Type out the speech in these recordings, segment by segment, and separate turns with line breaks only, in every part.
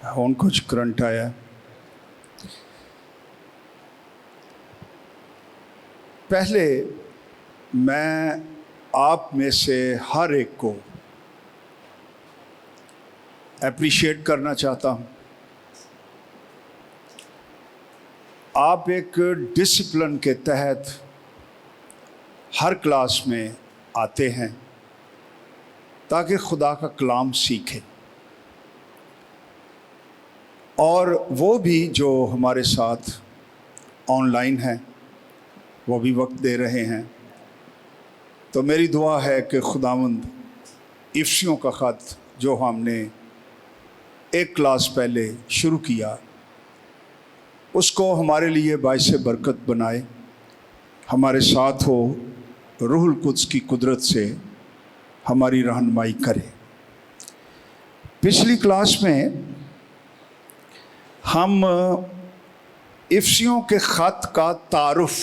ਹੁਣ कुछ करंट आया। पहले मैं आप में से हर एक को अप्रिशिएट करना चाहता हूँ। आप एक डिसिप्लिन के तहत हर क्लास में आते हैं ताकि खुदा का कलाम सीखें, और वो भी जो हमारे साथ ऑनलाइन हैं वो भी वक्त दे रहे हैं। तो मेरी दुआ है कि खुदावंद इफ्सियों का ख़त जो हमने एक क्लास पहले शुरू किया उसको हमारे लिए बाइस बरकत बनाए, हमारे साथ हो, रूहुल कुद्स की कुदरत से हमारी रहनुमाई करे। पिछली क्लास में हम इफ्सियों के ख़त का तारुफ,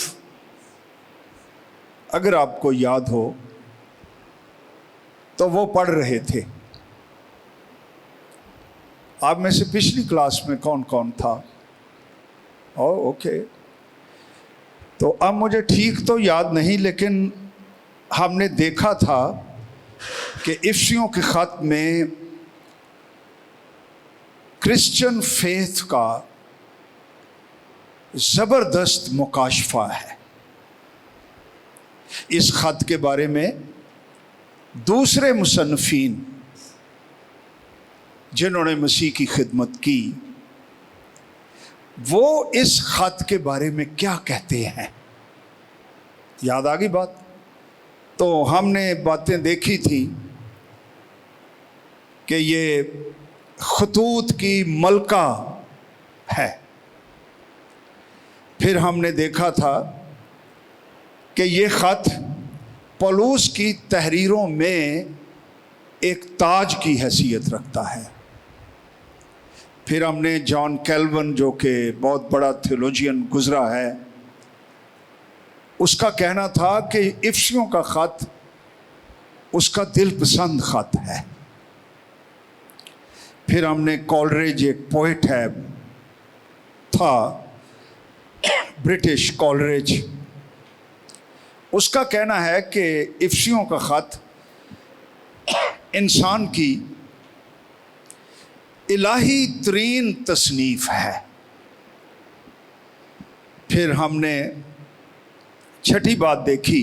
अगर आपको याद हो तो वो पढ़ रहे थे। आप में से पिछली क्लास में कौन कौन था? ओके, तो अब मुझे ठीक तो याद नहीं, लेकिन हमने देखा था कि इफ्सियों के ख़त में क्रिश्चियन फेथ का ज़बरदस्त मुकाशफा है। इस ख़त के बारे में दूसरे मुसन्निफ़ीन जिन्होंने मसीह की खिदमत की वो इस ख़त के बारे में क्या कहते हैं, याद आ गई बात? तो हमने बातें देखी थी कि ये खतूत की मलका है। फिर हमने देखा था कि ये ख़त पौलुस की तहरीरों में एक ताज की हैसियत रखता है। फिर हमने जॉन कैल्विन, जो कि बहुत बड़ा थियोलॉजियन गुजरा है, उसका कहना था कि इफ्सियों का ख़त उसका दिलपसंद ख़त है। फिर हमने कॉलरेज, एक पोइट है था ब्रिटिश कॉलरेज, उसका कहना है कि इफ्सियों का ख़त इंसान की इलाही तरीन तसनीफ़ है। फिर हमने छठी बात देखी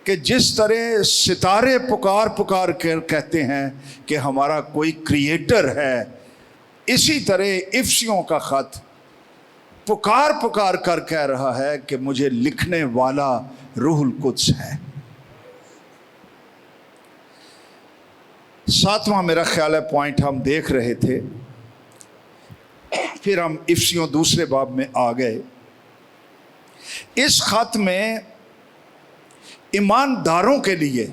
कि जिस तरह सितारे पुकार पुकार कर कहते हैं कि हमारा कोई क्रिएटर है, इसी तरह इफ्सियों का ख़त पुकार पुकार कर कह रहा है कि मुझे लिखने वाला रूहुल कुद्स है। सातवां मेरा ख्याल है पॉइंट हम देख रहे थे। फिर हम इफ्सियों दूसरे बाब में आ गए। इस ख़त में ईमानदारों के लिए,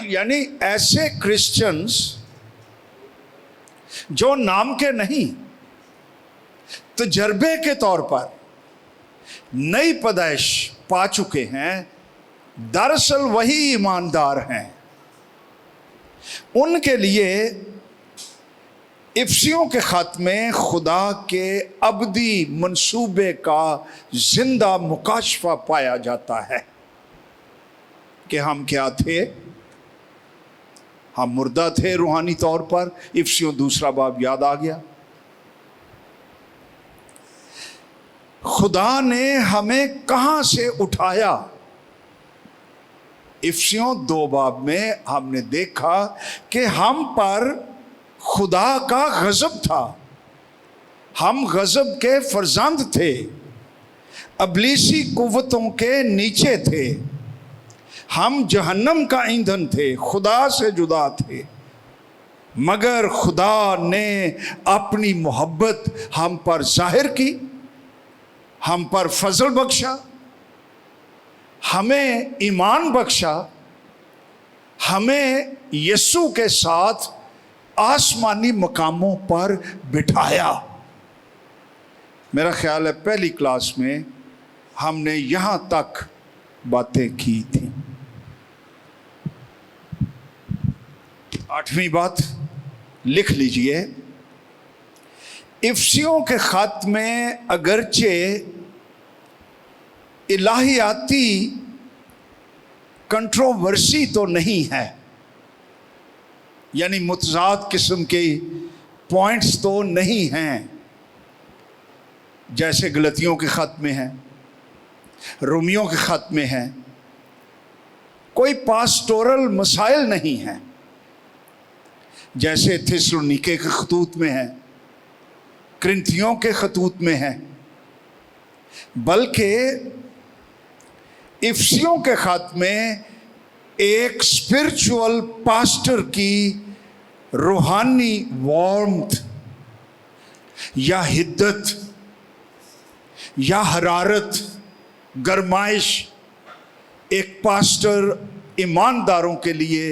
यानी ऐसे क्रिश्चियंस जो नाम के नहीं, तजर्बे के तौर पर नई पैदाइश पा चुके हैं, दरअसल वही ईमानदार हैं, उनके लिए इफ्सियों के ख़त में खुदा के अबदी मंसूबे का जिंदा मुकाशफा पाया जाता है कि हम क्या थे। हम मुर्दा थे रूहानी तौर पर। इफ्सियों दूसरा बाब याद आ गया। खुदा ने हमें कहां से उठाया? इफ्सियों दो बाब में हमने देखा कि हम पर खुदा का गज़ब था, हम गज़ब के फर्जंद थे, अबलीसी कुव्वतों के नीचे थे, हम जहन्नम का ईंधन थे, खुदा से जुदा थे, मगर खुदा ने अपनी मोहब्बत हम पर जाहिर की, हम पर फजल बख्शा, हमें ईमान बख्शा, हमें यीशु के साथ आसमानी मकामों पर बिठाया। मेरा ख्याल है पहली क्लास में हमने यहाँ तक बातें की थी। आठवीं बात, लिख लीजिए, इफ्सियों के ख़त में अगरचे इलाहियाती कंट्रोवर्सी तो नहीं है, यानी मुतज़ाद किस्म के पॉइंट्स तो नहीं हैं जैसे गलतियों के ख़त में है, रोमियों के ख़त में है। कोई पास्टोरल मसाइल नहीं है जैसे थिस्सलुनीके के खतूत में है, क्रिंथियों के खतूत में है, बल्कि इफ्सियों के ख़त में एक स्पिरिचुअल पास्टर की रूहानी वार्मथ या हिद्दत या हरारत, गरमाइश एक पास्टर ईमानदारों के लिए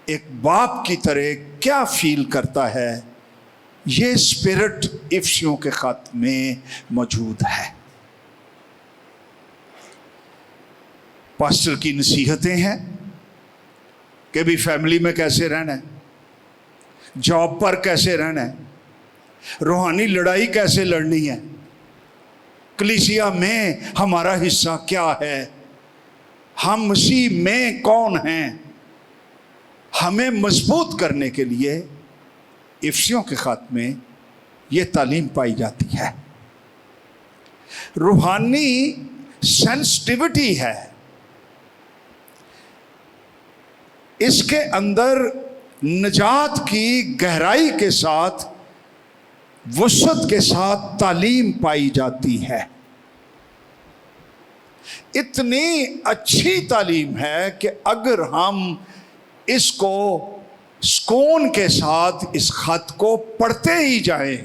एक बाप की तरह क्या फील करता है, ये स्पिरिट इफ्सियों के ख़त में मौजूद है। पास्टर की नसीहतें हैं कि भी फैमिली में कैसे रहना है, जॉब पर कैसे रहना है, रूहानी लड़ाई कैसे लड़नी है, कलीसिया में हमारा हिस्सा क्या है, हम मसीह में कौन हैं। हमें मजबूत करने के लिए इफ्सियों के ख़त में ये तालीम पाई जाती है। रूहानी सेंसिटिविटी है, इसके अंदर निजात की गहराई के साथ, वसअत के साथ तालीम पाई जाती है। इतनी अच्छी तालीम है कि अगर हम इसको सुकून के साथ इस खत को पढ़ते ही जाएं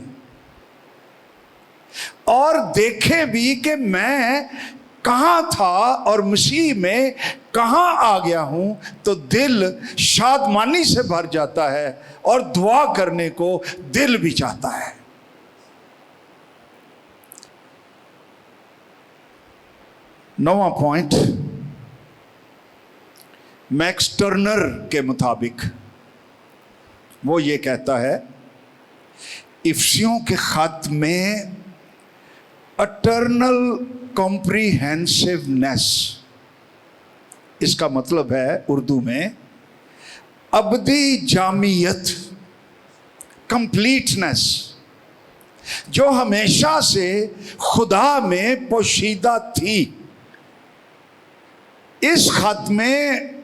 और देखें भी कि मैं कहाँ था और मसीह में कहाँ आ गया हूँ, तो दिल शादमानी से भर जाता है और दुआ करने को दिल भी चाहता है। नौवां पॉइंट, मैक्स टर्नर के मुताबिक वो ये कहता है, इफ्सियों के खत में अटर्नल कॉम्प्रीहेंसिवनेस, इसका मतलब है उर्दू में अबदी जामियत, कंप्लीटनेस, जो हमेशा से खुदा में पोशीदा थी। इस खत में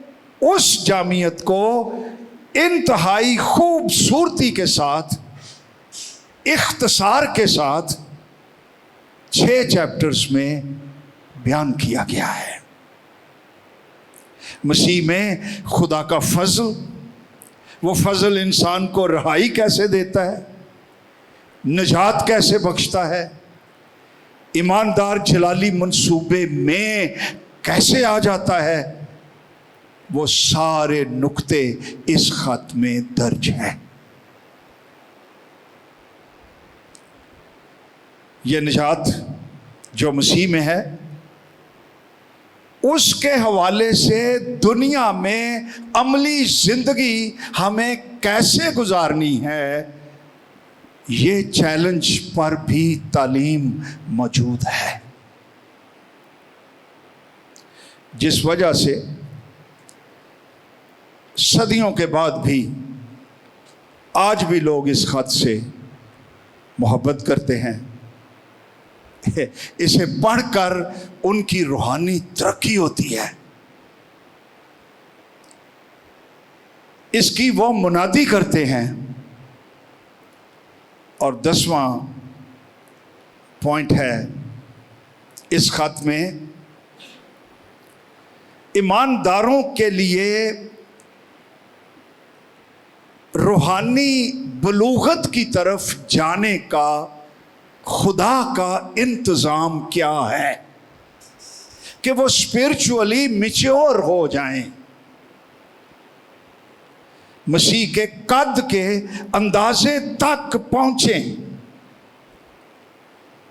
उस जामियत को इंतहाई खूबसूरती के साथ, इख्तिसार के साथ 6 चैप्टर्स में बयान किया गया है। मसीह में खुदा का फजल, वो फजल इंसान को रहाई कैसे देता है, निजात कैसे बख्शता है, ईमानदार जलाली मंसूबे में कैसे आ जाता है, वो सारे नुक्ते इस खत में दर्ज हैं। ये निजात जो मसीह में है, उसके हवाले से दुनिया में अमली जिंदगी हमें कैसे गुजारनी है, ये चैलेंज पर भी तालीम मौजूद है। जिस वजह से सदियों के बाद भी आज भी लोग इस खत से मोहब्बत करते हैं, इसे पढ़कर उनकी रूहानी तरक्की होती है, इसकी वो मुनादी करते हैं। और 10वां पॉइंट है इस खत में, ईमानदारों के लिए रूहानी बलूगत की तरफ जाने का खुदा का इंतज़ाम क्या है कि वो स्पिरिचुअली मैच्योर हो जाएं, मसीह के कद के अंदाजे तक पहुंचें,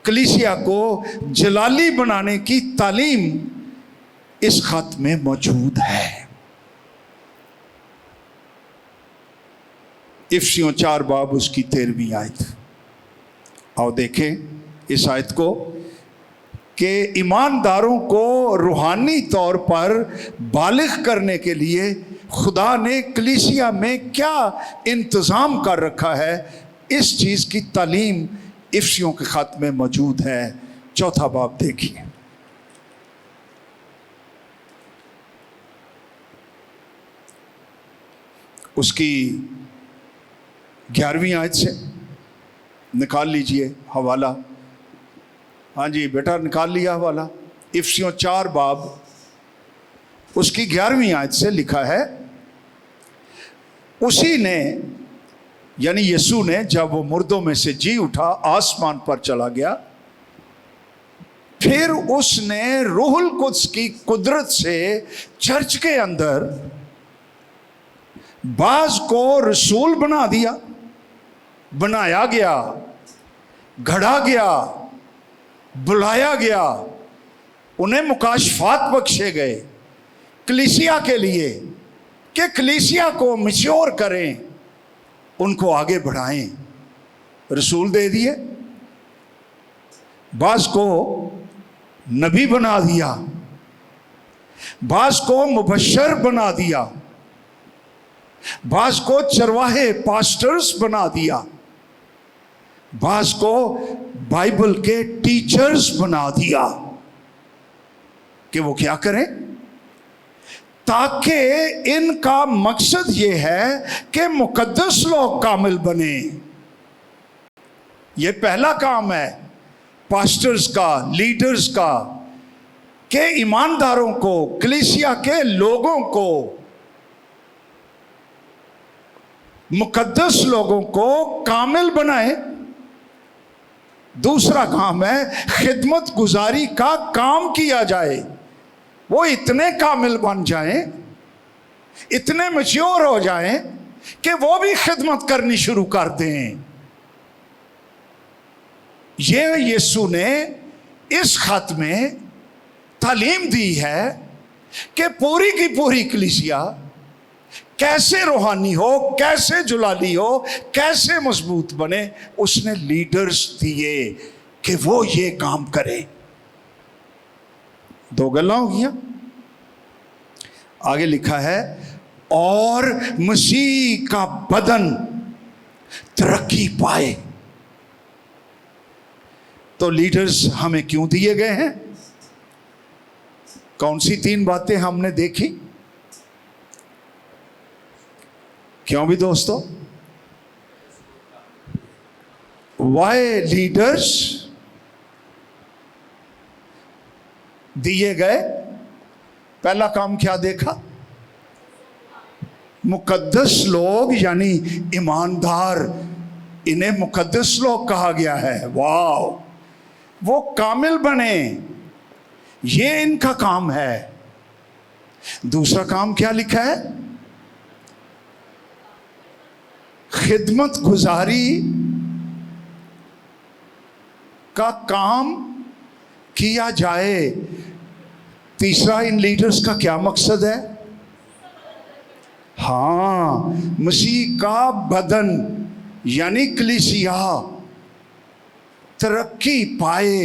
कलीसिया को जलाली बनाने की तालीम इस खत में मौजूद है। इफसियों 4 बाब उसकी 13वीं आयत। आओ देखें इस आयत को कि ईमानदारों को रूहानी तौर पर बालिग करने के लिए खुदा ने कलीसिया में क्या इंतज़ाम कर रखा है, इस चीज़ की तालीम इफसियों के ख़त में मौजूद है। 4था बाब देखिए, उसकी 11वीं आयत से निकाल लीजिए हवाला। हाँ जी बेटा, निकाल लिया हवाला। इफसियों 4 बाब उसकी 11वीं आयत से लिखा है, उसी ने यानी यीशु ने जब वो मुर्दों में से जी उठा, आसमान पर चला गया, फिर उसने रूहुल कुद्स की कुदरत से चर्च के अंदर बाज को रसूल बना दिया, बनाया गया, गढ़ा गया, बुलाया गया, उन्हें मुकाशफात बख्शे गए कलीसिया के लिए कि कलीसिया को मैच्योर करें, उनको आगे बढ़ाएं। रसूल दे दिए, बाज को नबी बना दिया, बाज को मुबश्शर बना दिया, बाज को चरवाहे पास्टर्स बना दिया, बाज को बाइबल के टीचर्स बना दिया कि वो क्या करें, ताकि इनका मकसद ये है कि मुकद्दस लोग कामिल बने। ये पहला काम है पास्टर्स का, लीडर्स का, कि ईमानदारों को, कलीसिया के लोगों को, मुकद्दस लोगों को कामिल बनाए। दूसरा काम है खिदमत गुजारी का काम किया जाए, वो इतने कामिल बन जाएं, इतने मैच्योर हो जाएं कि वो भी खिदमत करनी शुरू कर दें। ये यीशु ने इस खत में तालीम दी है कि पूरी की पूरी कलीसिया कैसे रूहानी हो, कैसे जुलाली हो, कैसे मजबूत बने। उसने लीडर्स दिए कि वो ये काम करे। 2 गल्लां हो गया। आगे लिखा है, और मसीह का बदन तरक्की पाए। तो लीडर्स हमें क्यों दिए गए हैं? कौन सी 3 बातें हमने देखी? क्यों भी दोस्तों? वाई लीडर्स दिए गए? पहला काम क्या देखा? मुकद्दस लोग यानी ईमानदार, इन्हें मुकद्दस लोग कहा गया है। वाह, वो कामिल बने, ये इनका काम है। दूसरा काम क्या लिखा है? खिदमत गुजारी का काम किया जाए। तीसरा, इन लीडर्स का क्या मकसद है? हाँ, मसीह का बदन यानी कलीसिया तरक्की पाए।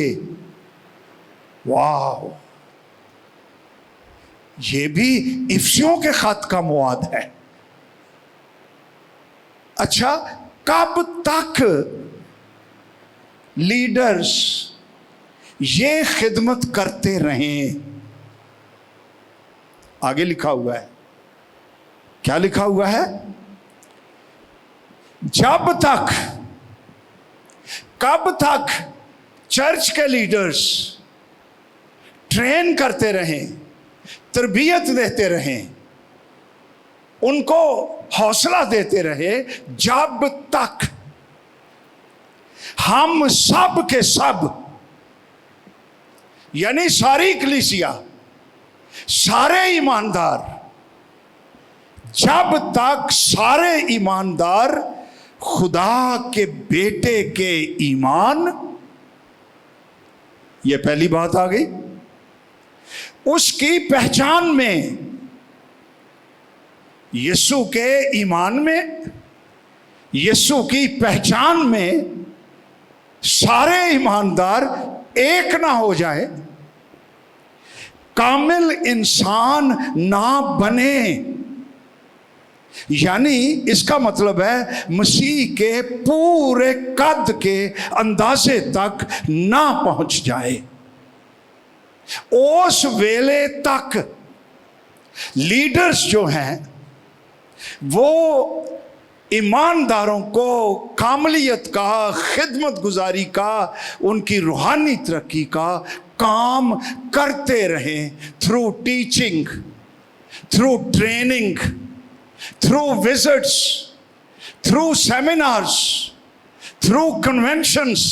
वाह, ये भी इफसियों के खत का मुआद है। अच्छा, कब तक लीडर्स ये खिदमत करते रहें? आगे लिखा हुआ है, क्या लिखा हुआ है? जब तक, कब तक चर्च के लीडर्स ट्रेन करते रहें, तरबियत देते रहें, उनको हौसला देते रहे, जब तक हम सब के सब यानी सारी कलीसिया, सारे ईमानदार, जब तक सारे ईमानदार खुदा के बेटे के ईमान, ये पहली बात आ गई, उसकी पहचान में, यीशु के ईमान में, यीशु की पहचान में सारे ईमानदार एक ना हो जाए, कामिल इंसान ना बने। यानी इसका मतलब है मसीह के पूरे कद के अंदाजे तक ना पहुंच जाए। उस वेले तक लीडर्स जो हैं वो ईमानदारों को कामलियत का, खिदमत गुजारी का, उनकी रूहानी तरक्की का काम करते रहें, through teaching, through training, through visits, through seminars, through conventions,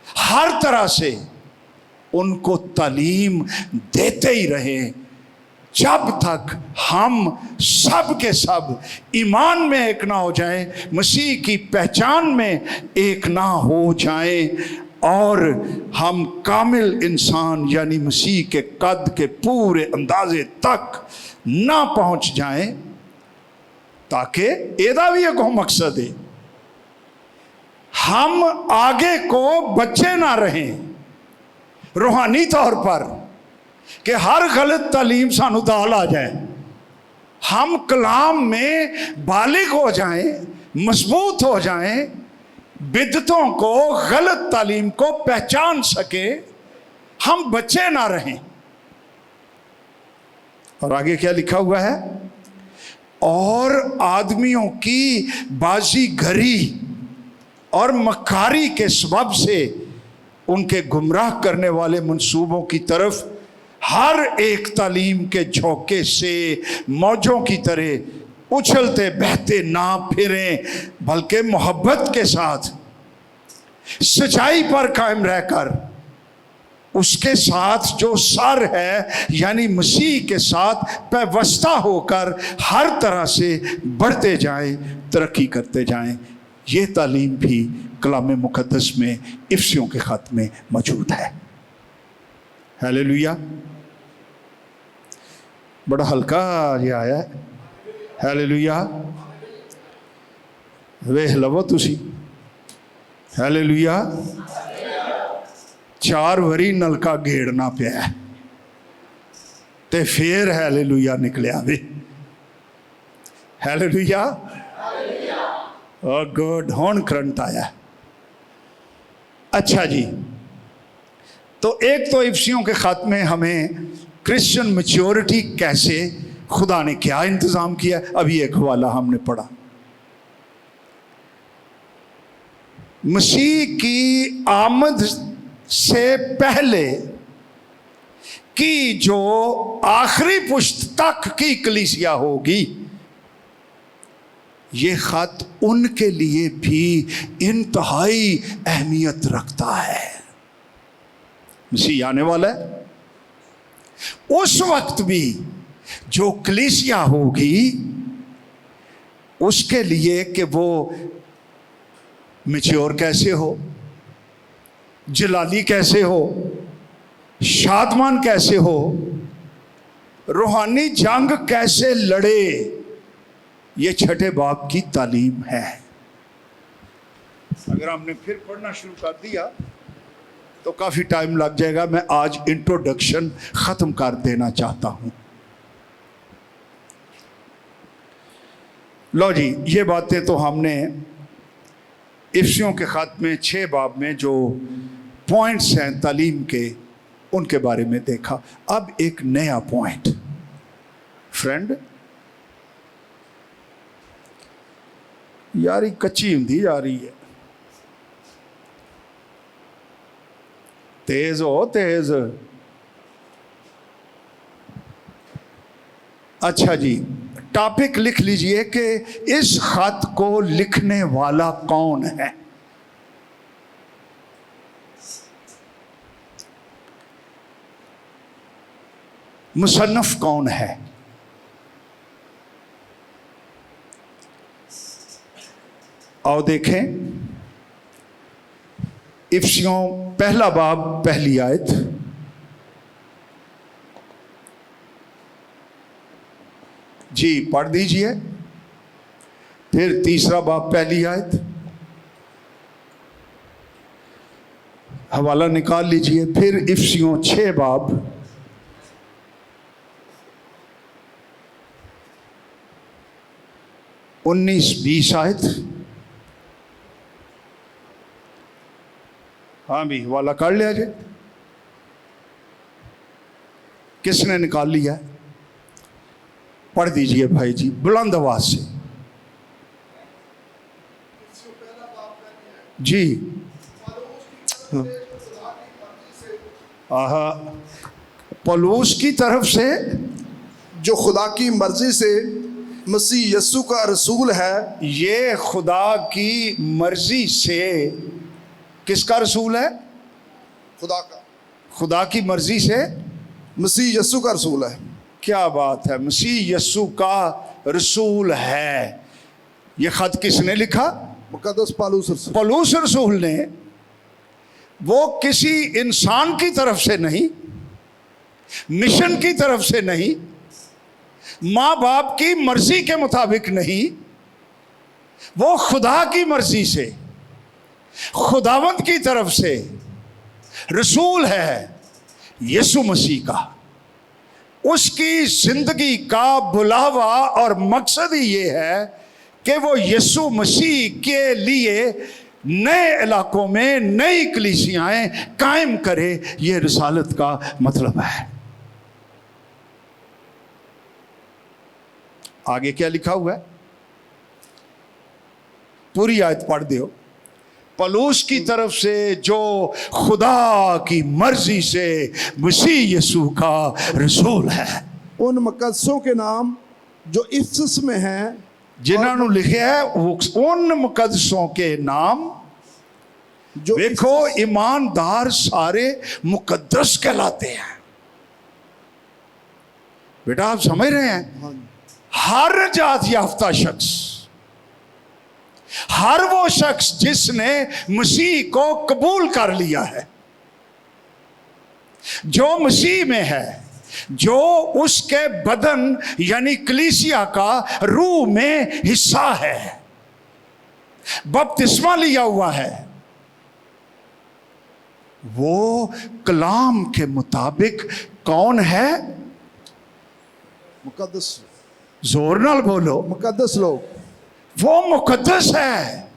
हर तरह से उनको तालीम देते ही रहें जब तक हम सब के सब ईमान में एक ना हो जाएं, मसीह की पहचान में एक ना हो जाएं और हम कामिल इंसान यानी मसीह के कद के पूरे अंदाजे तक ना पहुंच जाएं, ताकि एदा भी एक मकसद है हम आगे को बच्चे ना रहें रूहानी तौर पर कि हर गलत तालीम सानू दाल आ जाए। हम कलाम में बालिग हो जाएं, मजबूत हो जाएं, बिदतों को, गलत तालीम को पहचान सके, हम बच्चे ना रहें। और आगे क्या लिखा हुआ है? और आदमियों की बाजीगरी और मक्कारी के सबब से उनके गुमराह करने वाले मंसूबों की तरफ हर एक तालीम के झोंके से मौजों की तरह उछलते बहते ना फिरें, बल्कि मोहब्बत के साथ सच्चाई पर कायम रहकर उसके साथ जो सर है यानी मसीह के साथ पैवस्ता होकर हर तरह से बढ़ते जाएं, तरक्की करते जाएं। ये तालीम भी कलाम मुकद्दस में इफ्सियों के खत में मौजूद है। हालेलुया। बड़ा हल्का ये आया है। हालेलुया। वेख लवो तुसी। हालेलुया। 4 वरी नलका घेड़ना पिया ते फिर हालेलुया निकलिया वे। हालेलुया। और गुड होन करंट आया। अच्छा जी, तो एक तो इफ्सियों के खत में हमें क्रिश्चियन मैच्योरिटी कैसे खुदा ने क्या इंतजाम किया, अभी एक हवाला हमने पढ़ा। मसीह की आमद से पहले की जो आखिरी पुश्त तक की कलीसिया होगी, ये खत उनके लिए भी इंतहाई अहमियत रखता है। मसीह आने वाला है, उस वक्त भी जो कलीसिया होगी उसके लिए कि वो मैच्योर कैसे हो, जलाली कैसे हो, शादमान कैसे हो, रूहानी जंग कैसे लड़े, ये 6ठे बाब की तालीम है। अगर हमने फिर पढ़ना शुरू कर दिया तो काफ़ी टाइम लग जाएगा। मैं आज इंट्रोडक्शन ख़त्म कर देना चाहता हूँ। लो जी, ये बातें तो हमने इफ्सियों के ख़त में 6 बाब में जो पॉइंट्स हैं तालीम के, उनके बारे में देखा। अब एक नया पॉइंट फ्रेंड, यारी कच्ची हुंदी जा रही है। तेज हो तेज। अच्छा जी, टॉपिक लिख लीजिए कि इस खत को लिखने वाला कौन है। मुसन्नफ कौन है। आओ देखें, इफ्सियों पहला बाब पहली आयत। जी पढ़ दीजिए। फिर तीसरा बाब पहली आयत, हवाला निकाल लीजिए। फिर इफिसियों 6 बाब 19-20 आयत। हाँ भी हवाला कर लिया जाए। किसने निकाल लिया है? पढ़ दीजिए भाई जी बुलंद आवाज से जी। आहा, पौलुस की तरफ से
जो खुदा की मर्जी से मसीह यस्सु का रसूल है।
ये खुदा की मर्जी से किसका रसूल है?
खुदा का,
खुदा की मर्जी से
मसीह यस्सु का रसूल है।
क्या बात है, मसीह यस्सु का रसूल है। ये खत किसने लिखा?
मुकद्दस पौलुस रसूल।
पौलुस रसूल ने। वो किसी इंसान की तरफ से नहीं, मिशन की तरफ से नहीं, माँ बाप की मर्जी के मुताबिक नहीं, वो खुदा की मर्जी से, खुदावंद की तरफ से रसूल है यीशु मसीह का। उसकी जिंदगी का बुलावा और मकसद ही ये है कि वो यीशु मसीह के लिए नए इलाकों में नई कलीसियाएं कायम करे। ये रिसालत का मतलब है। आगे क्या लिखा हुआ है? पूरी आयत पढ़ दो। पौलुस की तरफ से जो खुदा की मर्जी से मसीह यीशु का रसूल है।
उन मुकद्दसों के नाम जो इफिसस में हैं,
जिन्होंने लिखे है उन मुकद्दसों के नाम जो देखो ईमानदार सारे मुकद्दस कहलाते हैं। बेटा आप समझ रहे हैं? हर जात याफ्ता शख्स, हर वो शख्स जिसने मसीह को कबूल कर लिया है, जो मसीह में है, जो उसके बदन यानी कलीसिया का रूह में हिस्सा है, बपतिस्मा लिया हुआ है, वो कलाम के मुताबिक कौन है?
मुकद्दस।
जोर नाल बोलो।
मुकद्दस लोग।
वो मुकद्दस है।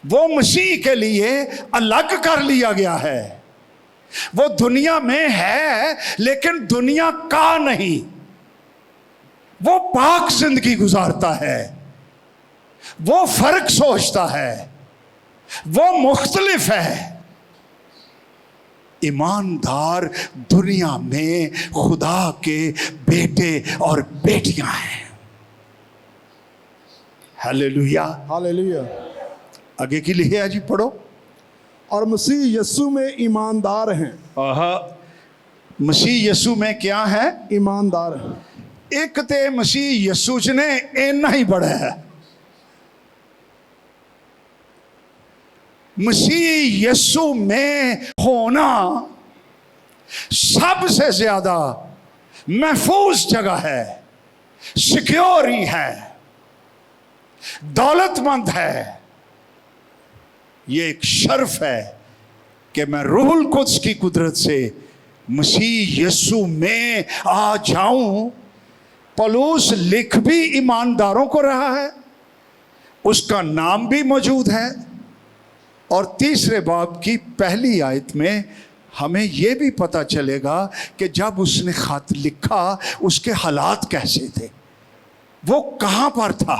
वो मसीह के लिए अलग कर लिया गया है। वो दुनिया में है लेकिन दुनिया का नहीं। वो पाक जिंदगी गुजारता है। वो फर्क सोचता है। वो मुख्तलिफ है। ईमानदार दुनिया में खुदा के बेटे और बेटियां हैं। Hallelujah,
hallelujah.
आगे की लिखे है जी, पढ़ो।
और मसीह यीशु में ईमानदार हैं।
आहा, मसीह यीशु में क्या है?
ईमानदार हैं।
एक ते मसीह यीशु च ने इन्ना ही बड़ा है। मसीह यीशु में होना सबसे ज्यादा महफूज जगह है, सिक्योर ही है, दौलतमंद है। ये एक शर्फ है कि मैं रूहुल कुद्स की कुदरत से मसीह यीशु में आ जाऊं। पौलुस लिख भी ईमानदारों को रहा है, उसका नाम भी मौजूद है। और तीसरे बाब की पहली आयत में हमें यह भी पता चलेगा कि जब उसने खत लिखा उसके हालात कैसे थे, वो कहां पर था।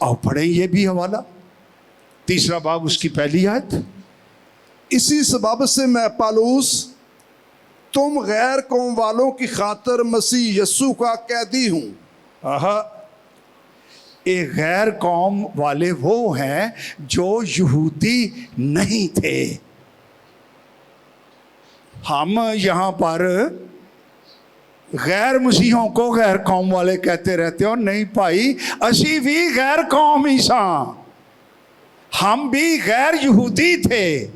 आओ पढ़ें ये भी हवाला। तीसरा बाब उसकी पहली आयत।
इसी सबब से मैं पौलुस तुम गैर कौम वालों की खातर मसीह यीशु का कैदी हूं।
आहा, एक गैर कौम वाले वो हैं जो यहूदी नहीं थे। हम यहां पर गैर मसीहों को गैर कौम वाले कहते रहते हो। नहीं भाई, असी भी गैर कौम ही सा, हम भी गैर यहूदी थे।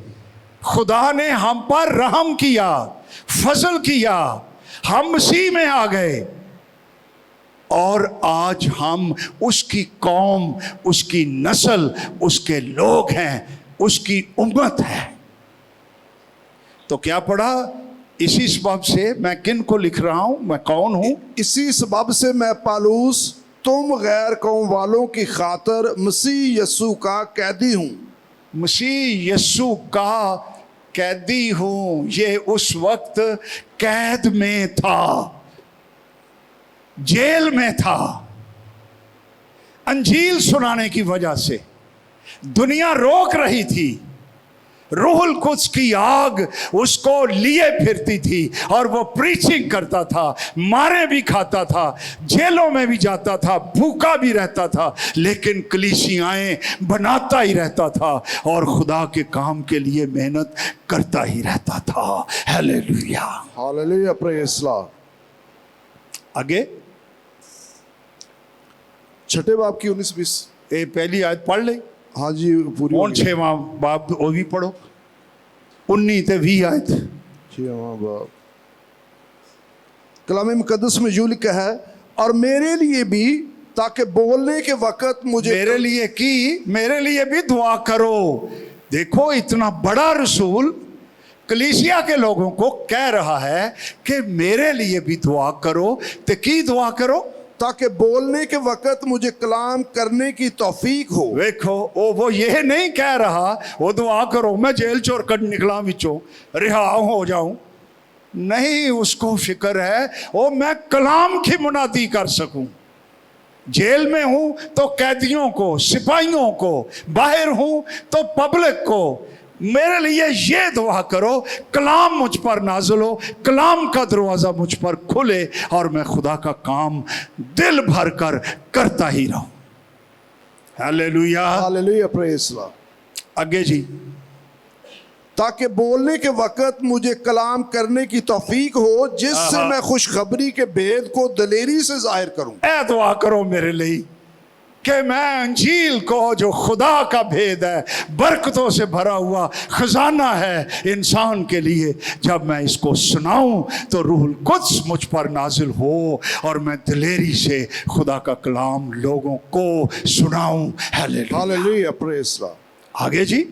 खुदा ने हम पर रहम किया, फजल किया, हम मसीह में आ गए। और आज हम उसकी कौम, उसकी नस्ल, उसके लोग हैं, उसकी उम्मत है। तो क्या पढ़ा? इसी सबब से मैं किन को लिख रहा हूं, मैं कौन हूं?
इसी सबब से मैं पालूस तुम गैर कौम वालों की खातर मसीह यस्सु का कैदी हूं।
मसीह यस्सु का कैदी हूं। ये उस वक्त कैद में था, जेल में था। अंजील सुनाने की वजह से दुनिया रोक रही थी। रूहुल कुद्स की आग उसको लिए फिरती थी और वो प्रीचिंग करता था, मारे भी खाता था, जेलों में भी जाता था, भूखा भी रहता था, लेकिन कलीसियाएं बनाता ही रहता था और खुदा के काम के लिए मेहनत करता ही रहता था। Hallelujah,
hallelujah, praise Lord.
आगे
6 बाब की 19-20।
ये पहली आयत पढ़ ले।
हाँ जी, पूरी
कौन 6वां बाब? वो भी पढ़ो, 19 ते 20 आयत।
6वां बाब। कलाम मुकद्दस में यूं लिखा है, और मेरे लिए भी, ताकि बोलने के वक्त मुझे,
मेरे लिए की, मेरे लिए भी दुआ करो। देखो, इतना बड़ा रसूल कलीसिया के लोगों को कह रहा है कि मेरे लिए भी दुआ करो। तो की दुआ करो?
ताकि बोलने के वक्त मुझे कलाम करने की तौफीक हो।
देखो, वो ये नहीं कह रहा वो दुआ करो मैं जेल चोर कट निकला विचों, रिहा हो जाऊं। नहीं, उसको फिक्र है वो मैं कलाम की मुनादी कर सकूं। जेल में हूं तो कैदियों को, सिपाहियों को, बाहर हूं तो पब्लिक को, मेरे लिए ये दुआ करो कलाम मुझ पर नाज़िल हो, कलाम का दरवाज़ा मुझ पर खुले और मैं खुदा का काम दिल भर कर करता ही रहूं। Hallelujah,
hallelujah, praise Lord.
आगे जी।
ताकि बोलने के वक्त मुझे कलाम करने की तौफीक हो, जिससे मैं खुशखबरी के भेद को दलेरी से जाहिर करूं।
ऐ दुआ करो मेरे लिए कि मैं अंजील को, जो खुदा का भेद है, बरकतों से भरा हुआ खजाना है इंसान के लिए, जब मैं इसको सुनाऊं तो रूहुल कुद्स मुझ पर नाजिल हो और मैं दिलेरी से खुदा का कलाम लोगों को सुनाऊं। Hallelujah,
hallelujah, praise Lord.
आगे जी।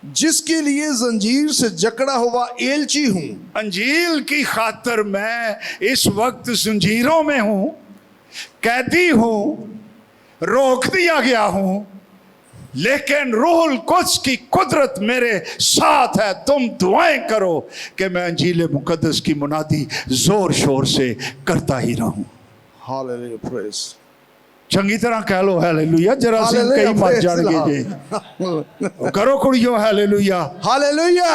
जिसके लिए जंजीर से जकड़ा हुआ एलची हूं।
अंजील की खातर मैं इस वक्त जंजीरों में हूं, कैदी हूं, रोक दिया गया हूं, लेकिन रूहुल कुद्स की कुदरत मेरे साथ है। तुम दुआएं करो कि मैं अंजील मुकद्दस की मुनादी जोर शोर से करता ही रहूं।
Hallelujah, praise.
चंगी तरह कह लो हालेलुया, जरा से कई मत जाणगे जे। करो कुड़ियों हालेलुया।
हालेलुया।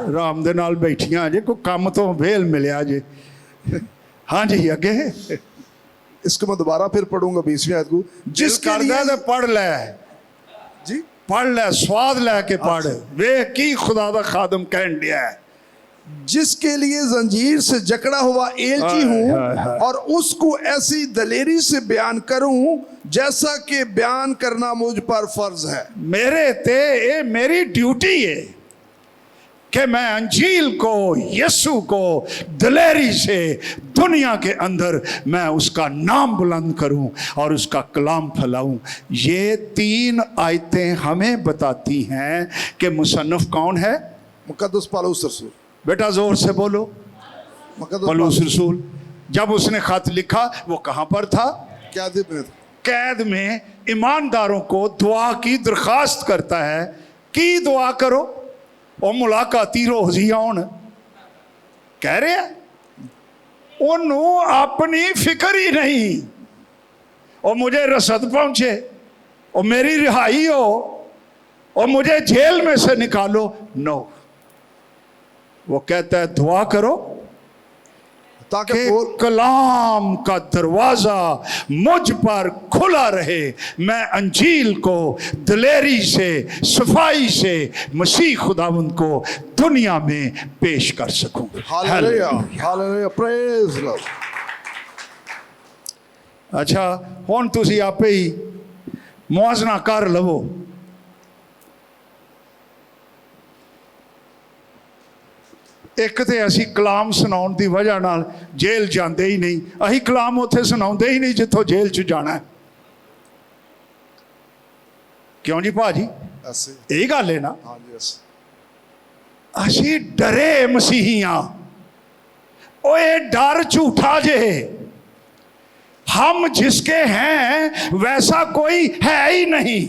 राम दे नाल बैठियां जे, कोई काम तो वेल मिलिया जे। हाँ जी, आगे
इसको मैं दोबारा फिर पढ़ूंगा 20वीं आयत को।
जिसके लिए पढ़ ले
जी,
पढ़ ले, स्वाद लैके पढ़, वे की खुदा दा खादम कहन दिया है।
जिसके लिए जंजीर से जकड़ा हुआ एलची हूं और उसको ऐसी दलेरी से बयान करूं जैसा कि बयान करना मुझ पर फर्ज है।
मेरे ते ये मेरी ड्यूटी है कि मैं अंजील को, यीशु को दिलेरी से दुनिया के अंदर मैं उसका नाम बुलंद करूं और उसका कलाम फैलाऊं। ये 3 आयतें हमें बताती हैं कि मुसन्निफ कौन है?
मुकद्दस पालूस रसूल।
बेटा जोर से बोलो,
मुकद्दस
पौलुस रसूल। जब उसने खत लिखा वो कहां पर था? कैद में ईमानदारों को दुआ की दरखास्त करता है कि दुआ करो और मुलाकाती रोजी आउन। कह रहे हैं उन्हों अपनी फिक्र ही नहीं, और मुझे रसद पहुंचे और मेरी रिहाई हो और मुझे जेल में से निकालो। नो, वो कहता है दुआ करो
ताकि
कलाम का दरवाजा मुझ पर खुला रहे, मैं अंजील को दिलेरी से, सफाई से मसीह खुदावंद को दुनिया में पेश कर सकूं।
Hallelujah, hallelujah, praise Lord.
अच्छा, हुण तुसी आपे ही मुआजना कर लवो। ਇੱਕ ਤੇ ਅਸੀਂ ਕਲਾਮ ਸੁਣਾਉਣ ਦੀ ਵਜ੍ਹਾ ਨਾਲ ਜੇਲ੍ਹ ਜਾਂਦੇ ਹੀ ਨਹੀਂ। ਅਸੀਂ ਕਲਾਮ ਉੱਥੇ ਸੁਣਾਉਂਦੇ ਹੀ ਨਹੀਂ ਜਿੱਥੋਂ ਜੇਲ੍ਹ 'ਚ ਜਾਣਾ ਹੈ। ਕਿਉਂ ਜੀ ਭਾਜੀ?
ऐसे
ਇਹ ਗੱਲ ਹੈ ਨਾ।
हाँ जी, ऐसे
ਅਸੀਂ ਡਰੇ ਮਸੀਹੀ ਹਾਂ। ਉਹ ਇਹ ਡਰ ਝੂਠਾ ਜੇ। हम जिसके हैं वैसा कोई है ही नहीं।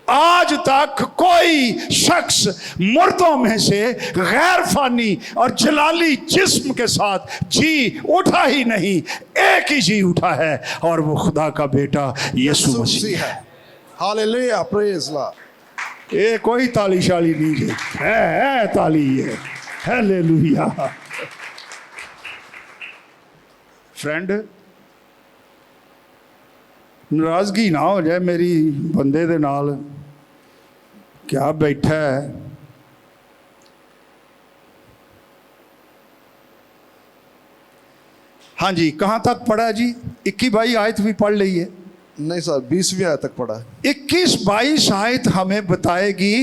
आज तक कोई शख्स मुर्दों में से गैर फानी और जलाली जिस्म के साथ जी उठा ही नहीं। एक ही जी उठा है और वो खुदा का बेटा यीशु मसीह है।
Hallelujah, praise Lord.
ये कोई ताली शाली नहीं है ताली है। हालेलुया। फ्रेंड, नाराज़गी ना हो जाए मेरी बंदे दे नाल। क्या बैठा है? हाँ जी, कहाँ तक पढ़ा जी? 21-22 आयत भी पढ़ ली है।
नहीं सर, 20वीं आयत तक पढ़ा है।
21-22 आयत हमें बताएगी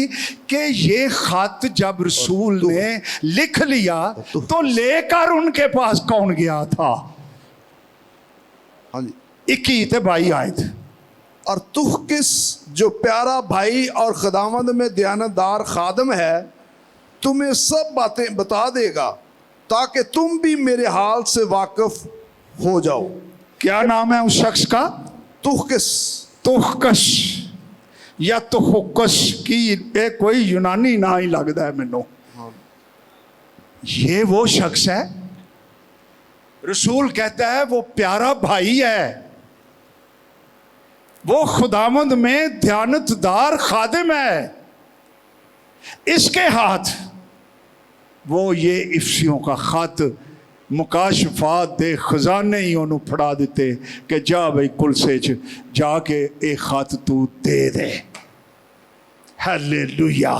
कि ये खत जब रसूल ने लिख लिया तो लेकर उनके पास कौन गया था?
हाँ जी,
21-22 आयत।
और तुखकिस जो प्यारा भाई और खुदावंद में दयानतदार खादम है तुम्हें सब बातें बता देगा ताकि तुम भी मेरे हाल से वाकिफ हो जाओ।
क्या नाम है उस शख्स का?
तुखकिस।
तुखकस या तुखकस की ये कोई यूनानी ना ही लगता है मैनू। ये वो शख्स है, रसूल कहता है वो प्यारा भाई है, वो खुदावंद में ध्यानतदार खादिम है। इसके हाथ वो ये इफ्सियों का खत मुकाशफात दे खजाने ही उन्होंने फड़ा दिते कि जा भाई कुलसे च जाके एक खत तू दे दे। Hallelujah,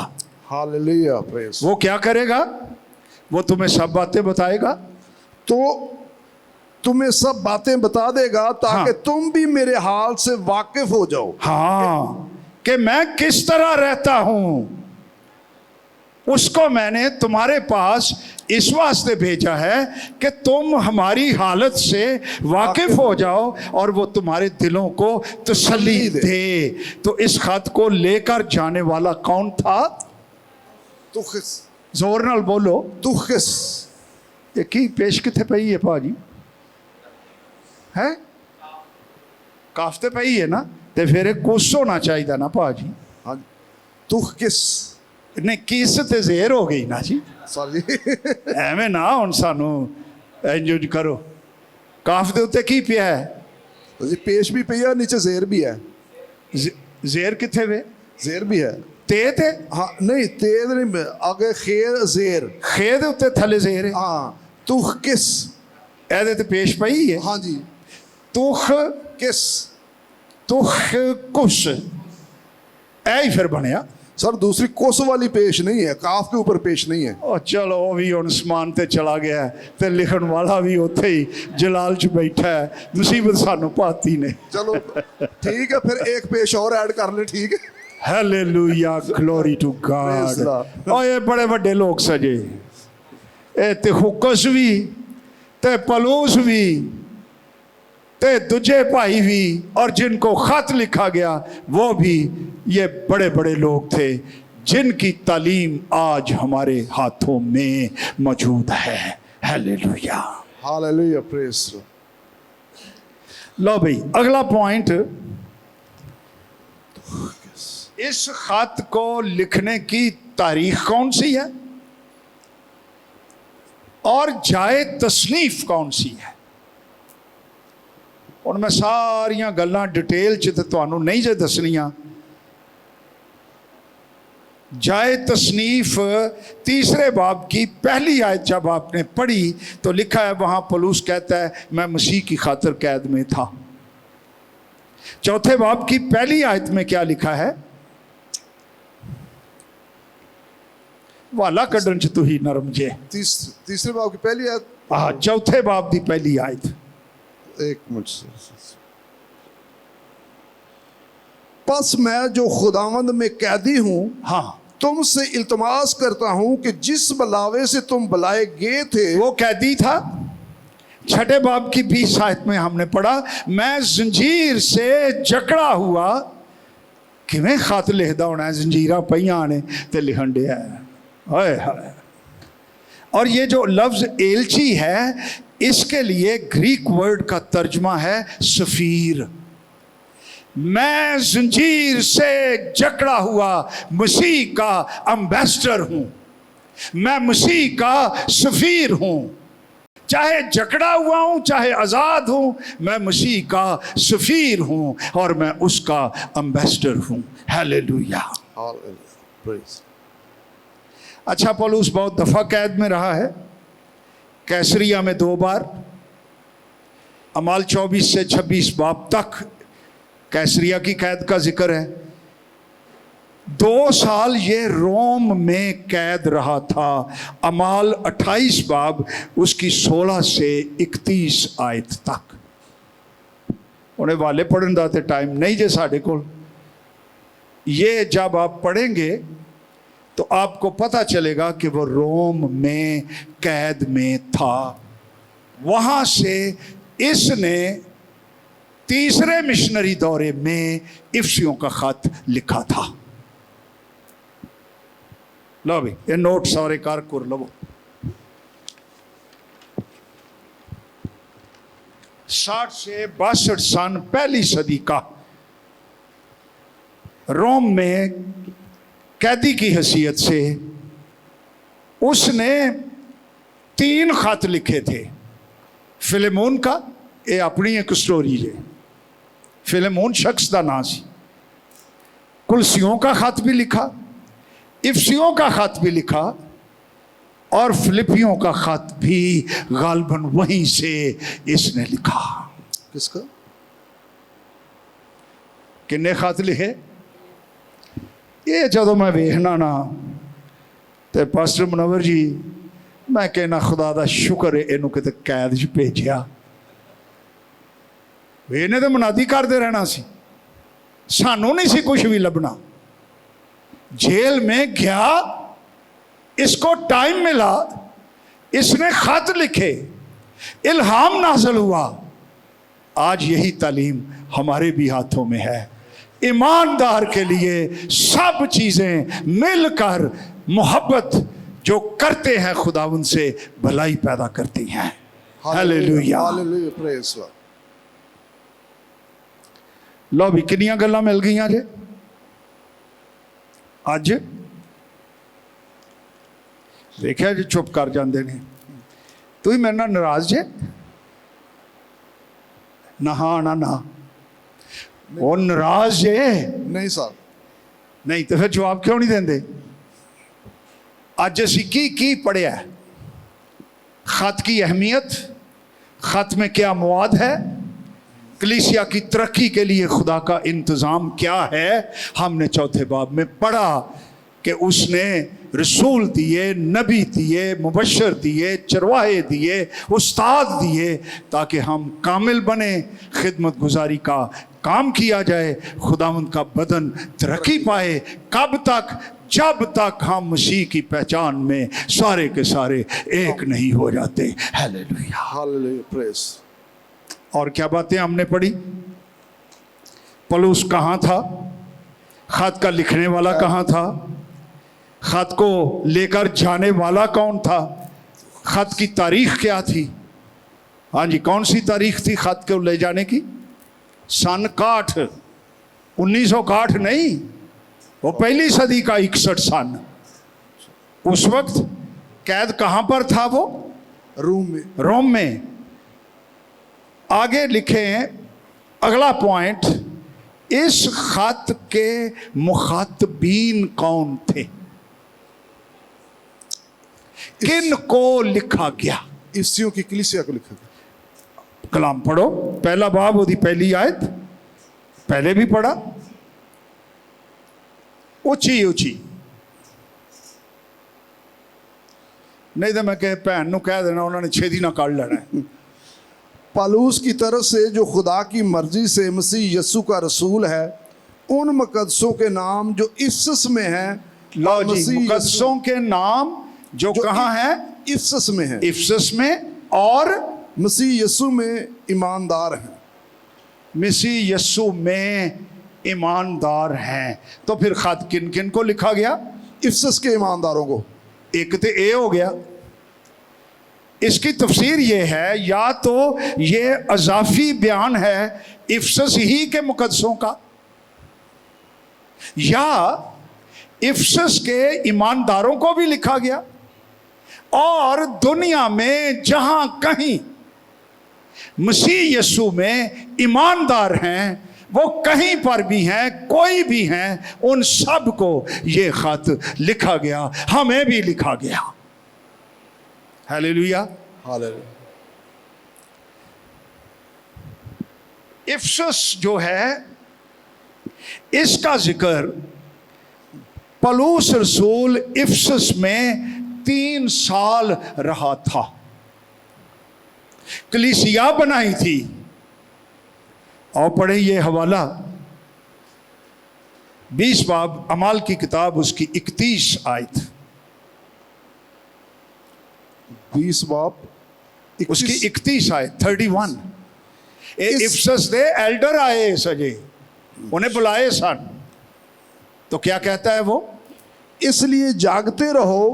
hallelujah, praise.
वो क्या करेगा? वो तुम्हें सब बातें बताएगा।
तो तुम्हें सब बातें बता देगा ताकि तुम भी मेरे हाल से वाकिफ हो जाओ।
हाँ, कि मैं किस तरह रहता हूं उसको मैंने तुम्हारे पास इस वास्ते भेजा है कि तुम हमारी हालत से वाकिफ हो जाओ और वो तुम्हारे दिलों को तसल्ली दे। तो इस खत को लेकर जाने वाला कौन था?
तुखकिस।
जोर नाल बोलो।
तुखकिस।
ये की पेश किथे पई है भाजी? है काफ्ते पई है ना, ते फिर एक कुस होना चाहिए ना भाजी।
हाँ, तुखकिस
नहीं, किस ते जेर हो गई ना जी।
सॉरी
ਐਵੇਂ ਨਾ ਹੁਣ ਸਾਨੂੰ ਇੰਜ करो। काफ दे उत्ते की पिया है?
जी, पेश भी पई है, नीचे जेर भी है।
जेर किथे वे?
जेर भी है।
ते
हाँ नहीं, तेज नहीं, आगे खेर जेर।
खे दे उत्ते थले जेर है।
हाँ, तुखकिस।
ਇਹਦੇ ਤੇ पेश पई है।
हाँ जी,
तुख
किस।
तुख कुश ऐ ही फिर बनया।
सर दूसरी कोस वाली पेश नहीं है, काफ के ऊपर पेश नहीं है।
और चलो वो भी हुण समान ते चला गया है ते लिखण वाला भी उत्थे ही जलाल च बैठा है। मुसीबत सानू पाती ने।
चलो ठीक है, फिर एक पेश और ऐड कर ले। ठीक है,
hallelujah, glory to
Praise
God.
God।
और ये बड़े बड़े लोग सजे, ए ते हुकस भी ते पलूस भी ते दूजे भाई भी और जिनको खत लिखा गया वो भी ये बड़े बड़े लोग थे जिनकी तालीम आज हमारे हाथों में मौजूद है। Hallelujah,
hallelujah, praise.
लो भाई, अगला पॉइंट, इस खत को लिखने की तारीख कौन सी है और जाए तसनीफ कौन सी है? और मैं सारियां गल्लां डिटेल च ते तुहानू नहीं जे दसनियां। जाए तसनीफ 3 बाब की पहली आयत जब आपने पढ़ी तो लिखा है वहां पौलुस कहता है मैं मसीह की खातिर कैद में था। 4 बाब की पहली आयत में क्या लिखा है? वाला कड्डन च तुही नरम जे।
तीसरे बाब की पहली आयत।
हाँ, 4 बाब की पहली आयत।
एक मिनट। बस मैं जो खुदावंद में कैदी हूं,
हाँ,
तुमसे इल्तमास करता हूं कि जिस बुलावे से तुम बुलाए गए थे
वो कैदी था। छठे बाब की 20 आयत में हमने पढ़ा, मैं जंजीर से जकड़ा हुआ। किवें खत लिखदा होना, जंजीरां पईयां ने ते लिखण दिया है, हाय हाय। और ये जो लफ्ज एलची है, इसके लिए ग्रीक वर्ड का तर्जमा है सफीर। मैं जंजीर से जकड़ा हुआ मसीह का एम्बेसडर हूं, मैं मसीह का सफीर हूं। चाहे जकड़ा हुआ हूं, चाहे आजाद हूं, मैं मसीह का सफीर हूं और मैं उसका एम्बेसडर हूं। हालेलुया। अच्छा, पौलुस बहुत दफा कैद में रहा है। कैसरिया में 2 बार, अमाल 24 से 26 बाब तक कैसरिया की कैद का जिक्र है। 2 साल ये रोम में कैद रहा था। अमाल 28 बाब उसकी 16 से 31 आयत तक। उन्हें वाले पढ़ने का तो टाइम नहीं जे साढ़े को। ये जब आप पढ़ेंगे तो आपको पता चलेगा कि वो रोम में कैद में था। वहां से इसने तीसरे मिशनरी दौरे में इफ्सियों का खत लिखा था। लो भी ये नोट सारे कार कर लो। 60 से 62 सन पहली सदी का रोम में कैदी की हैसियत से उसने 3 खत लिखे थे। फिलेमोन का, ये अपनी एक स्टोरी है। फिलेमोन शख्स का नाम सी। कुलसियों का खत भी लिखा, इफ्सियों का खत भी लिखा और फिलिपियों का खत भी गालबन वहीं से इसने लिखा।
किसका?
किन्ने खत लिखे? ये जदों मैं वेखना ना तो पास्टर मनोवर जी, मैं कहना खुदा दा शुक्र है इनू किते कैद च भेजिया। इन्हें तो मुनादी करते रहना सी, सानू नहीं सी कुछ भी लभना। जेल में गया, इसको टाइम मिला, इसने खत लिखे, इल्हाम नाज़िल हुआ। आज यही तालीम हमारे भी हाथों में है। ईमानदार के लिए सब चीजें मिलकर मोहब्बत जो करते हैं खुदावंद से भलाई पैदा करती हैं। Hallelujah,
hallelujah, praise God.
लो भी कितनी गल्लां मिल गई जे अज। देखिया जी चुप कर जाते ने। तू ही मेरे नाल नाराज जे? ना हाँ ना ना, वो नाराज जे?
नहीं साहब।
नहीं तो फिर जवाब क्यों नहीं देंगे? अज असी की पढ़िया? खत की अहमियत, खत में क्या मवाद है, कलीसिया की तरक्की के लिए खुदा का इंतज़ाम क्या है। हमने चौथे बाब में पढ़ा कि उसने रसूल दिए, नबी दिए, मुबशर दिए, चरवाहे दिए, उस्ताद दिए, ताकि हम कामिल बने, खिदमत गुजारी का काम किया जाए, खुदावंद का बदन तरक्की पाए। कब तक? जब तक हम मसीह की पहचान में सारे के सारे एक नहीं हो जाते। Hallelujah,
hallelujah, praise.
और क्या बातें हमने पढ़ी? पौलुस कहाँ था? खत का लिखने वाला कहाँ था? खत को लेकर जाने वाला कौन था? खत की तारीख क्या थी? हाँ जी, कौन सी तारीख थी खत को ले जाने की? सन 61, 1961 नहीं, वो पहली सदी का 61 सन। उस वक्त कैद कहाँ पर था वो?
रोम में।
रोम में। आगे लिखे अगला पॉइंट, इस खत के मुखातबीन कौन थे? किन को लिखा गया?
इफ्सियों की कलीसिया को लिखा गया।
कलाम पढ़ो, पहला बाब ओदी पहली आयत, पहले भी पढ़ा। ऊंची ऊंची, नहीं तो मैं कह भैन नूं कह देना, उन्होंने छेदी ना काट लेना है।
पौलुस की तरफ से जो खुदा की मर्जी से मसीह यस्सु का रसूल है, उन मुकद्दसों के नाम जो इफ्सस में हैं
लो जी,
मसीह
मुकद्दसों के नाम जो कहाँ है?
इफसस में है,
इफसस में, और
मसीह यीशु में ईमानदार हैं।
मसीह यीशु में ईमानदार हैं। तो फिर खत किन किन को लिखा गया?
इफसस के ईमानदारों को।
एक तो ए हो गया। इसकी तफसीर ये है, या तो ये अजाफी बयान है इफसस ही के मुकद्दसों का, या इफसस के ईमानदारों को भी लिखा गया, और दुनिया में जहां कहीं मसीह यीशु में ईमानदार हैं, वो कहीं पर भी हैं, कोई भी हैं, उन सब को ये खत लिखा गया, हमें भी लिखा गया। हालेलुया।
हालेलुया।
इफसस जो है, इसका जिक्र पौलुस रसूल इफसस में 3 साल रहा था, कलीसिया बनाई थी। और पढ़े ये हवाला 20 बाब अमाल की किताब, उसकी 31 आयत,
20 बाब
उसकी 31 आयत 31। इफसस दे एल्डर आए सजे, उन्हें बुलाए सन, तो क्या कहता है वो?
इसलिए जागते रहो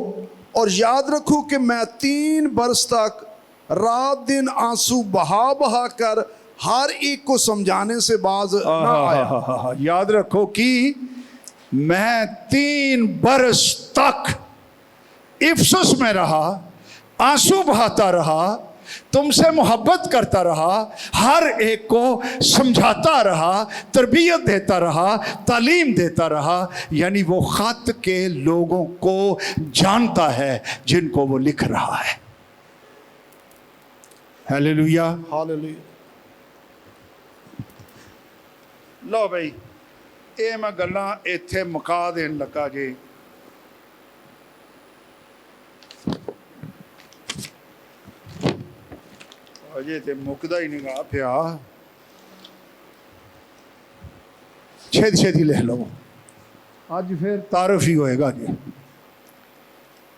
और याद रखो कि मैं 3 बरस तक रात दिन आंसू बहा बहा कर हर एक को समझाने से बाज ना आया।
याद रखो कि मैं 3 बरस तक इफसस में रहा, आंसू बहाता रहा, तुमसे मोहब्बत करता रहा, हर एक को समझाता रहा, तरबियत देता रहा, तालीम देता रहा। यानी वो खत के लोगों को जानता है जिनको वो लिख रहा है। हालेलुया।
हालेलुया।
लो भाई, ये मैं गल्लां इत्थे मुका देन लगा जी। अजे ते मुकदा ही नहीं गा पिया, छेती छेती लिख लो, अज फिर तारफ ही होएगा जी।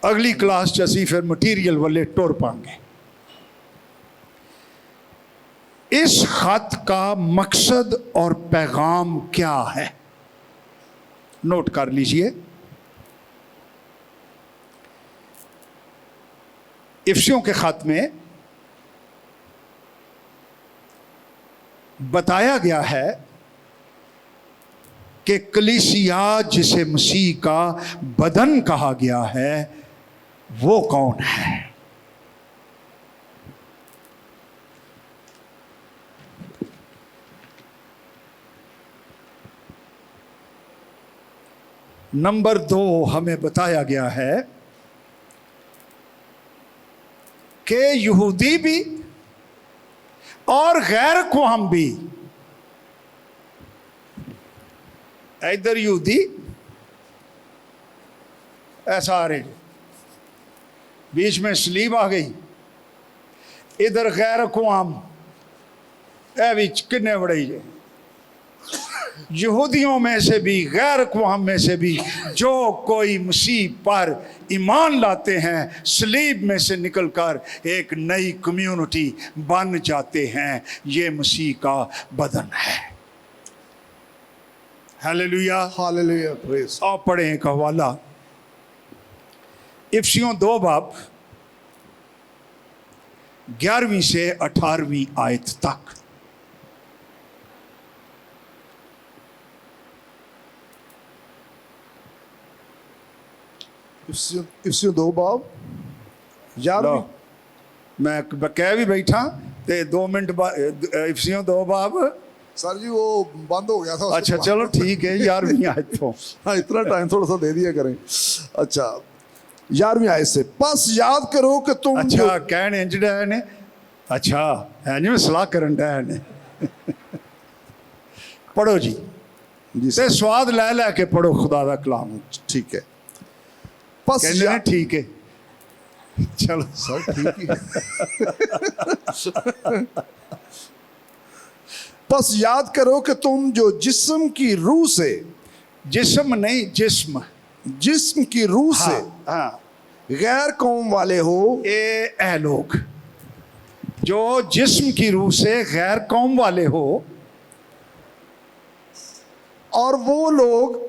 अगली क्लास च असी फिर मटीरियल वाले टुर पाएंगे। इस खत का मकसद और पैगाम क्या है, नोट कर लीजिए। इफसियों के खत में बताया गया है कि कलीसिया जिसे मसीह का बदन कहा गया है, वो कौन है? नंबर 2 हमें बताया गया है कि यहूदी भी और गैर कौम भी, इधर यहूदी ऐसा आ रहे, बीच में सलीब आ गई, इधर गैर कौम किन्ने बड़े जे, यहूदियों में से भी गैर कौम में से भी जो कोई मसीह पर ईमान लाते हैं, सलीब में से निकलकर एक नई कम्युनिटी बन जाते हैं। ये मसीह का बदन है। हालेलुया।
हालेलुया। प्रेज।
और पढ़ें एक हवाला, इफसियों 2 बाब 11वीं से 18वीं आयत तक।
इफसियों 2 बाब 11वीं।
मैं कह भी बैठा ते 2 मिनट बाद इफसियों 2 बाब।
सर जी वो बंद हो गया था।
अच्छा चलो ठीक है, 11वीं आयत तो
हाँ, इतना टाइम थोड़ा सा दे दिया करें। अच्छा 11वीं आयत से, बस याद करो कि तुम
अच्छा कहन इंज डे ने, अच्छा है जी, मैं सलाह करन डे ने। पढ़ो जी,
जिसे
स्वाद ले लेके पढ़ो खुदा दा कलाम।
ठीक है। बस
कहने ने ठीक है, चलो
सर ठीक ही है। बस याद करो कि तुम जो जिस्म की रूह से,
जिस्म नहीं जिस्म,
जिस्म की रूह से
हाँ,
गैर कौम वाले हो,
ए लोग जो जिस्म की रूह से गैर कौम वाले हो,
और वो लोग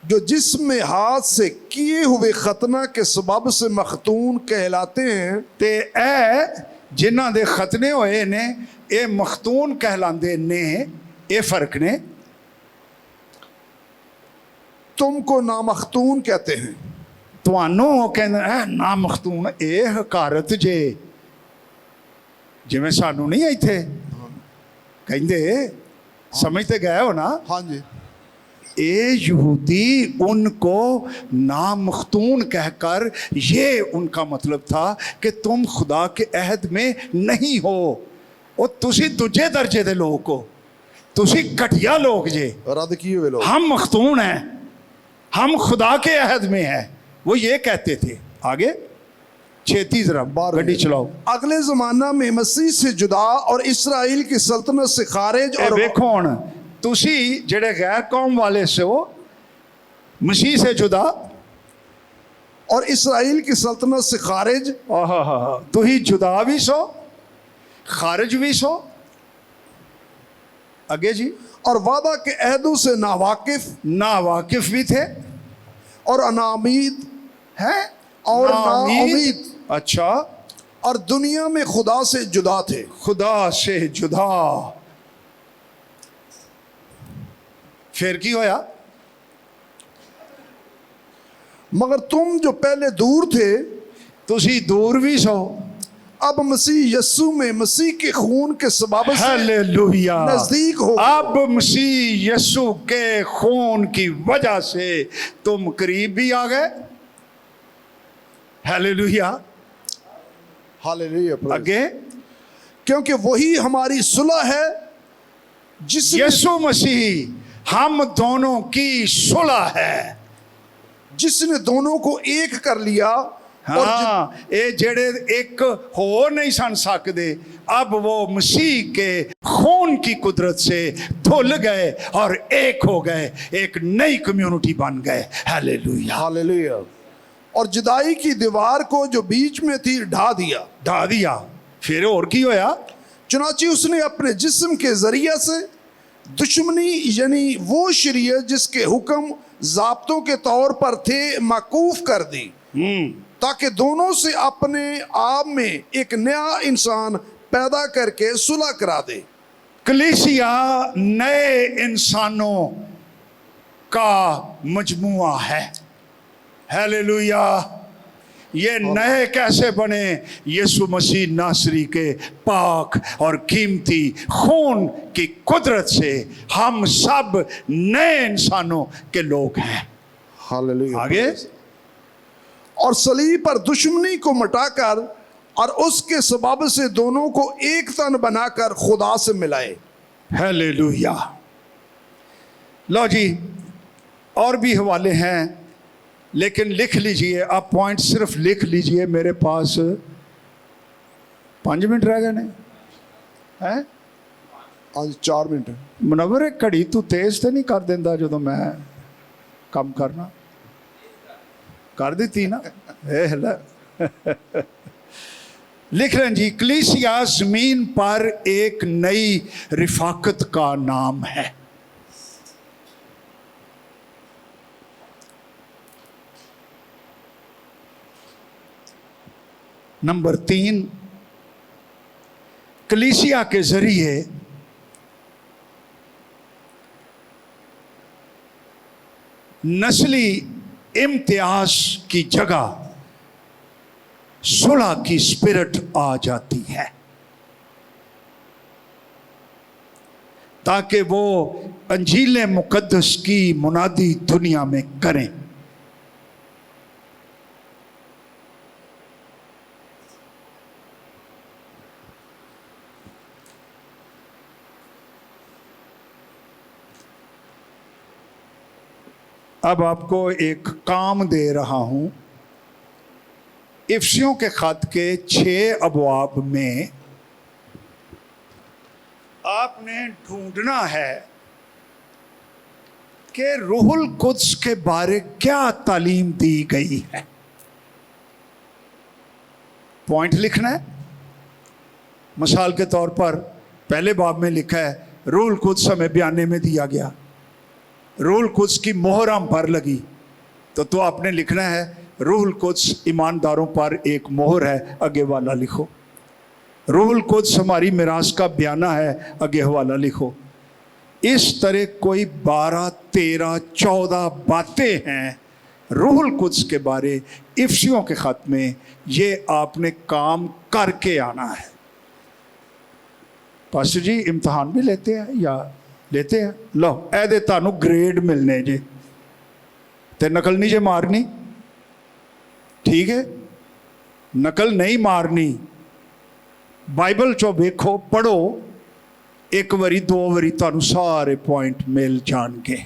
जो जिस्म में हाथ से किए हुए खतना के सबब से मखतून कहलाते हैं,
ते ए जिन्हां दे खतने होए ने ए मखतून कहलांदे ने। ए फर्क ने।
तुमको नामखतून कहते हैं।
ਤੁਹਾਨੂੰ ਕਹਿੰਦੇ ਨਾ ਮਖਤੂਨ ਇਹ ਹਕਾਰਤ ਜੇ, ਜਿਵੇਂ ਸਾਨੂੰ ਨਹੀਂ ਇੱਥੇ ਕਹਿੰਦੇ, समझ ते गए हो ना।
हाँ जी।
ए यहूदी उनको नामख्तून कहकर, ये उनका मतलब था कि तुम खुदा के अहद में नहीं हो, और तुसी दूजे दर्जे दे लोग हो, तुसी घटिया लोग जे,
रद्द किए हुए लोग।
हम मख्तून हैं, हम खुदा के अहद में हैं, वो ये कहते थे। आगे छेती जरा गड्डी चलाओ।
अगले जमाना में मसीह से जुदा और इसराइल की सल्तनत से खारिज और
देखो हुण तुसी जेड़े गैर कौम वाले से हो, मसीह से जुदा
और इसराइल की सल्तनत से खारिज,
तुही जुदा भी सो खारिज भी सो। आगे जी।
और वादा के अहदों से
नावाकिफ भी थे,
और अनामीद
हैं
और नाउमीद।
अच्छा।
और दुनिया में खुदा से जुदा थे।
खुदा से जुदा। फिर की होया?
मगर तुम जो पहले दूर थे,
तुसी दूर भी सो,
अब मसीह यस्सु में मसीह के खून के सबब से
हालेलुया
नजदीक हो।
अब मसीह यस्सु के खून की वजह से तुम करीब भी आ गए। हालेलुया।
हालेलुया।
आगे।
क्योंकि वही हमारी सुलह है,
यीशु मसीह हम दोनों की सुलह है,
जिसने दोनों को एक कर लिया।
हाँ, ये जेड़े एक हो नहीं सन सकते, अब वो मसीह के खून की कुदरत से धुल गए और एक हो गए, एक नई कम्युनिटी बन गए। हालेलुया।
हालेलुया। और जुदाई की दीवार को जो बीच में थी ढा दिया।
फिर और की होया?
चुनांचे उसने अपने जिस्म के जरिए से दुश्मनी, यानी वो शरीयत जिसके हुक्म जाब्तों के तौर पर थे, मकूफ कर दी, ताकि दोनों से अपने आप में एक नया इंसान पैदा करके सुलह करा दे।
कलीसिया नए इंसानों का मजमुआ है। हालेलुया। ये नए कैसे बने? यीशु मसीह नासरी के पाक और कीमती खून की कुदरत से हम सब नए इंसानों के लोग हैं।
हालेलुया।
आगे।
और सलीब पर दुश्मनी को मिटाकर और उसके सबब से दोनों को एक तन बनाकर खुदा से मिलाए।
हालेलुया। लो जी, और भी हवाले हैं, लेकिन लिख लीजिए आप, पॉइंट सिर्फ लिख लीजिए। मेरे पास 5 मिनट रह गए हैं।
आज 4 मिनट।
मुनव्वर घड़ी तू तेज तो नहीं कर देंदा जो मैं काम करना कर दी ना। लिख रहे हैं जी, कलीसिया जमीन पर एक नई रिफाकत का नाम है। नंबर 3, कलीसिया के जरिए नस्ली इम्तियाज की जगह सुलह की स्पिरिट आ जाती है, ताकि वो अंजील मुकद्दस की मुनादी दुनिया में करें। अब आपको एक काम दे रहा हूं। इफ्सियों के खत के 6 अबवाब में आपने ढूंढना है कि रूहुल कुद्स के बारे क्या तालीम दी गई है। पॉइंट लिखना है। मिसाल के तौर पर पहले बाब में लिखा है रूहुल कुद्स हमें बयाने में दिया गया, रूहुल कुद्स की मोहर हम पर लगी, तो आपने लिखना है रूहुल कुद्स ईमानदारों पर एक मोहर है, आगे वाला लिखो। रूहुल कुद्स हमारी मिरास का बयाना है, आगे हवाला लिखो। इस तरह कोई 12, 13, 14 बातें हैं रूहुल कुद्स के बारे इफ्सियों के ख़त में। ये आपने काम करके आना है। पास्टर जी इम्तहान भी लेते हैं या लेते हैं? लो ऐदे तानू ग्रेड मिलने जे, ते नकल नहीं जे मारनी, ठीक है? नकल नहीं मारनी। बाइबल चो वेखो, पढ़ो, एक बारी 2 बारी तानू सारे पॉइंट मिल जाएंगे।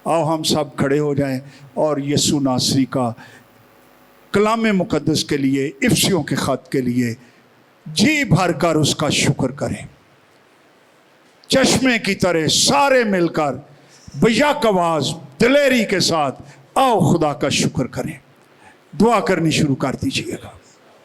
आओ हम सब खड़े हो जाएं और यीशु नासरी का कलाम मुकद्दस के लिए, इफ्सियों के ख़त के लिए जी भर कर उसका शुक्र करें। चश्मे की तरह सारे मिलकर बेयक आवाज़ दिलेरी के साथ आओ खुदा का शुक्र करें। दुआ करनी शुरू कर दीजिएगा।